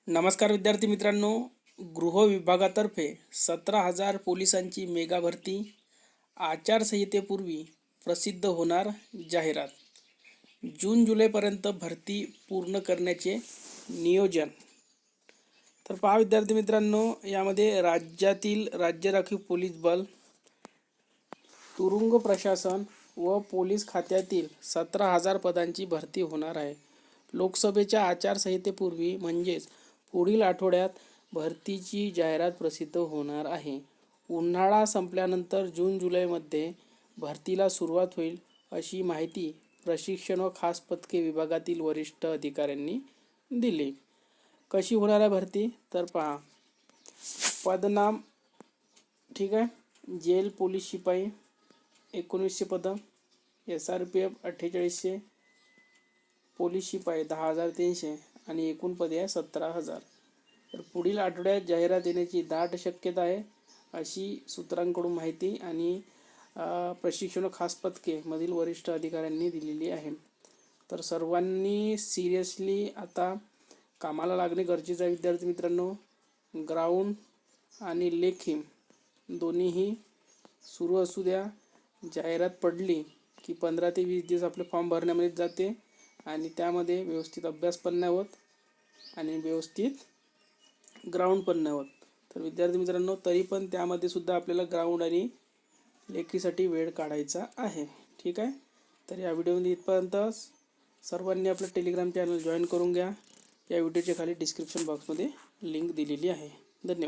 नमस्कार विद्यार्थी मित्रांनो, गृह विभागातर्फे 17,000 पोलिसांची मेगा भरती, आचारसंहितेपूर्वी प्रसिद्ध होणार जाहिरात. जून जुलैपर्यंत भरती पूर्ण करण्याचे नियोजन. तर पहा विद्यार्थी मित्रांनो, यामध्ये राज्यातील राज्य राखीव पोलीस बल, तुरुंग प्रशासन व पोलीस खात्यातील 17,000 पदांची भरती होणार आहे. लोकसभेच्या आचारसंहितेपूर्वी म्हणजेच पुढील आठवड्यात भरतीची जाहिरात प्रसिद्ध होणार आहे. उन्हाळा संपल्यानंतर जून जुलैमध्ये भरतीला सुरुवात होईल अशी माहिती प्रशिक्षण व खास पथके विभागातील वरिष्ठ अधिकाऱ्यांनी दिली. कशी होणार आहे भरती तर पहा. पदनाम ठीक आहे. जेल पोलीस शिपाई 1900 पदं, SRPF 4800, पोलीस शिपाई 10,300 आणि एकूण पदे आहे 17,000. तर पुढील आठवड्यात जाहिरात येण्याची दाट शक्यता आहे अशी सूत्रांकडून माहिती आणि प्रशिक्षण खास पथके मधील वरिष्ठ अधिकाऱ्यांनी दिलेली आहे. तर सर्वांनी सिरियसली आता कामाला लागणे गरजेचे आहे विद्यार्थी मित्रांनो. ग्राउंड आणि लेखी दोन्हीही सुरू असू द्या. जाहिरात पडली की 15 ते 20 दिवस आपले फॉर्म भरण्यामध्ये जाते आणि त्यामध्ये व्यवस्थित अभ्यास पण नाही होत आणि व्यवस्थित ग्राउंड पण नाही होत. तर विद्यार्थी मित्रांनो, तरी पण त्यामध्ये सुद्धा आपल्याला ग्राउंड आणि लेखीसाठी वेळ काढायचा आहे. ठीक आहे. तर या व्हिडिओमध्ये इथपर्यंतच. सर्वांनी आपलं टेलिग्राम चॅनल जॉईन करून घ्या. या व्हिडिओच्या खाली डिस्क्रिप्शन बॉक्समध्ये लिंक दिलेली आहे. धन्यवाद.